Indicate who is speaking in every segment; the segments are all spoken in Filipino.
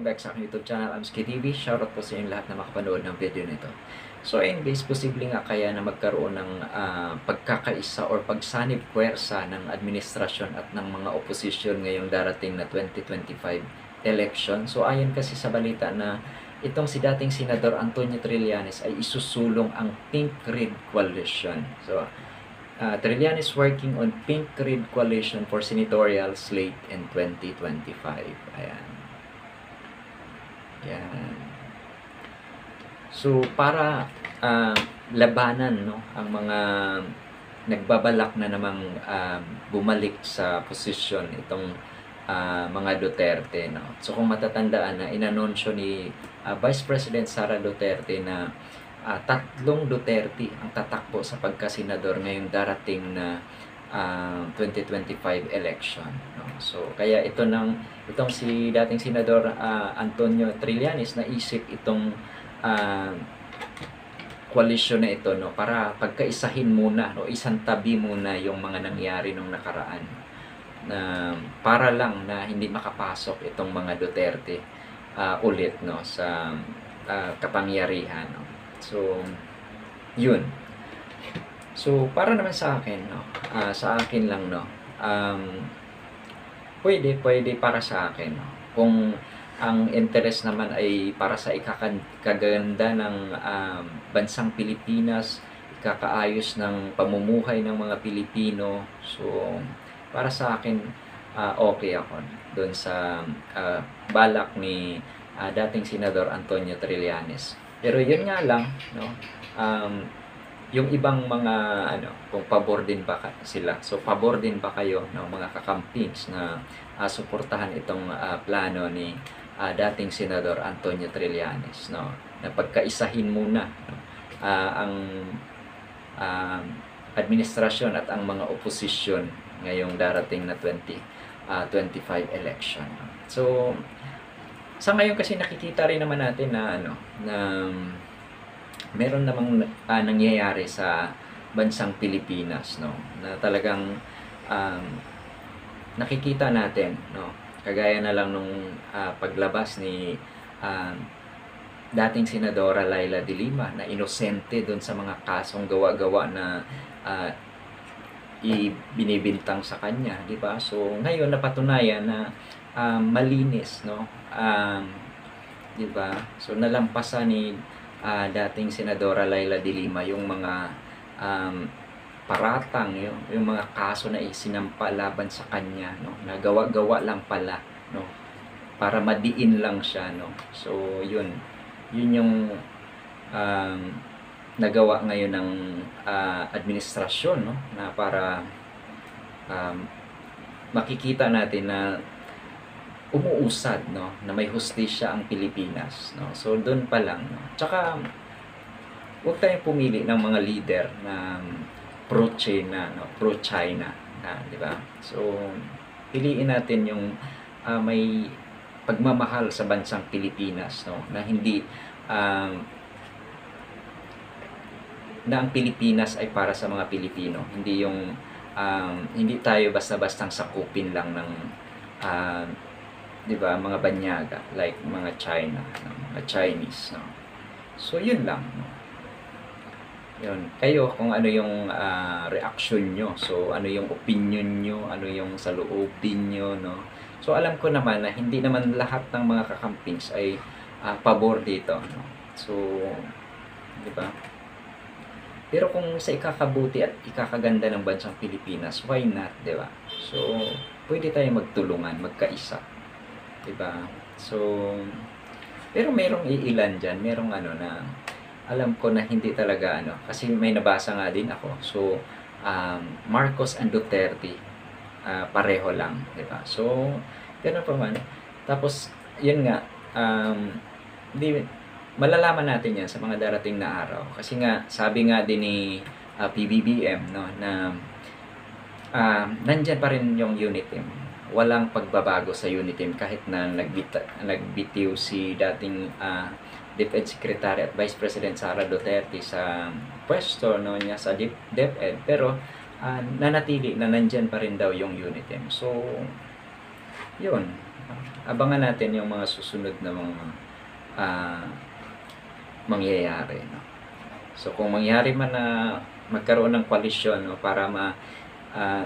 Speaker 1: back sa aking YouTube channel, Amski TV. Shoutout po sa inyo lahat na makapanood ng video nito. So ayun guys, posible nga kaya na magkaroon ng pagkakaisa or pagsanib puwersa ng administrasyon at ng mga oposisyon ngayong darating na 2025 election. So ayon kasi sa balita na itong si dating Senador Antonio Trillanes ay isusulong ang Pink Red Coalition. So Trillanes working on Pink Red Coalition for senatorial slate in 2025. Ayan. Yan. So, para labanan no, ang mga nagbabalak na namang bumalik sa posisyon itong mga Duterte. No? So, kung matatandaan na inanunsyo ni Vice President Sara Duterte na tatlong Duterte ang tatakbo sa pagkasenador ngayong darating na 2025 election. No? So, kaya itong si dating Senador Antonio Trillanes naisip itong koalisyon na ito no para pagkaisahin muna no isang tabi muna yung mga nangyari nung nakaraan na para lang na hindi makapasok itong mga Duterte ulit no sa kapangyarihan no. So, yun. So, para naman sa akin, no, sa akin lang, no, pwede para sa akin, no, kung ang interest naman ay para sa ikakaganda ng bansang Pilipinas, ikakaayos ng pamumuhay ng mga Pilipino, so, para sa akin, okay ako doon sa balak ni dating Senador Antonio Trillanes. Pero yun nga lang, no, yung ibang mga kung pabor din ba sila. So pabor din ba kayo ng mga kakampings na suportahan itong plano ni dating Senador Antonio Trillanes, no? Na pagkaisahin muna no, ang administrasyon at ang mga oposisyon ngayong darating na 2025 election. So sa ngayon kasi nakikita rin naman natin na na meron namang nangyayari sa bansang Pilipinas no na talagang nakikita natin no kagaya na lang nung paglabas ni dating Senadora Leila de Lima na inosente doon sa mga kasong gawa-gawa na ibinibintang sa kanya, di ba? So ngayon napatunayan na malinis no di ba? So nalampasan ni dating Senadora Leila de Lima yung mga paratang yung mga kaso na isinampa laban sa kanya no nagawa-gawa lang pala no para madiin lang siya no. So yun yung nagawa ngayon ng administrasyon no na para makikita natin na umuusad no na may hustisya ang Pilipinas no. So doon pa lang no. Tsaka huwag tayong pumili ng mga leader na pro-China no, pro-China na, di ba? So piliin natin yung may pagmamahal sa bansang Pilipinas no na hindi na ang Pilipinas ay para sa mga Pilipino, hindi yung hindi tayo basta-bastang sakupin lang ng di ba mga banyaga like mga China no? Mga Chinese no. So yun lang no? Yun kayo kung ano yung reaction nyo, so ano yung opinion nyo, ano yung saloobin nyo no. So alam ko naman na hindi naman lahat ng mga kakampings ay pabor dito no. So di ba, pero kung sa ikakabuti at ikakaganda ng bansang Pilipinas, why not, di ba? So pwede tayong magtulungan, magkaisa. Diba? So, pero merong iilan dyan, merong na alam ko na hindi talaga kasi may nabasa nga din ako. So, Marcos and Duterte, pareho lang, diba? So, gano'n pa man. Tapos, yun nga, malalaman natin yan sa mga darating na araw. Kasi nga, sabi nga din ni PBBM, no, na nandyan pa rin yung unit team. Walang pagbabago sa unit team kahit na nagbitiw si dating Defense Secretary at Vice President Sara Duterte sa pwesto no niya sa DepEd, pero nanatili na nandyan pa rin daw yung unit team. So yun, Abangan natin yung mga susunod na mga ah, mangyayari, no? So kung mangyari man na magkaroon ng koalisyon, no, para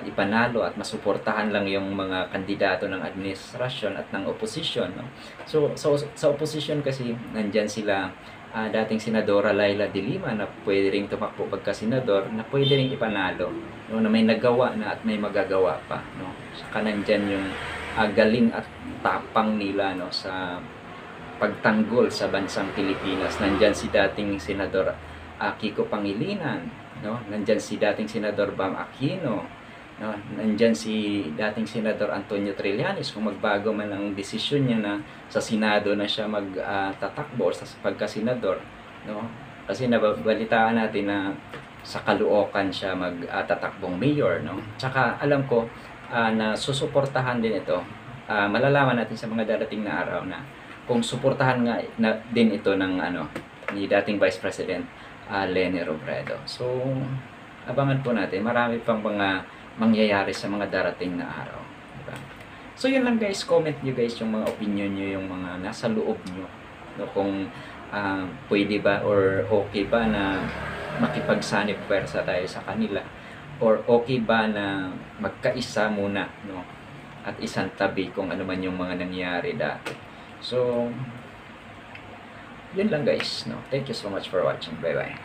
Speaker 1: ipanalo at masuportahan lang yung mga kandidato ng administrasyon at ng oposisyon, no? So sa oposisyon kasi nandyan sila, dating Senadora Laila de Lima na pwede ring tumakbo pagka-senador, na pwede ring ipanalo, no, na may nagawa na at may magagawa pa, no? Saka nandyan yung galing at tapang nila, no, sa pagtanggol sa bansang Pilipinas. Nandyan si dating Senador Kiko Pangilinan, no? Nandyan si dating Senador Bam Aquino, no? Nandyan si dating Senador Antonio Trillanes, kung magbago man ang desisyon niya na sa Senado na siya magtatakbo sa pagka-senador, no? Kasi nababalitaan natin na sa Caloocan siya magtatakbong mayor, no? Tsaka alam ko na susuportahan din ito. Malalaman natin sa mga darating na araw na kung suportahan nga na din ito ng ni dating Vice President Leni Robredo. So abangan po natin, marami pang mga mangyayari sa mga darating na araw, diba? So yun lang guys, comment nyo guys yung mga opinion nyo, yung mga nasa loob nyo, no, kung pwede ba or okay ba na makipagsanib pwersa tayo sa kanila, or okay ba na magkaisa muna, no, at isang tabi kung ano man yung mga nangyari dati. So yun lang guys, no. Thank you so much for watching. Bye bye.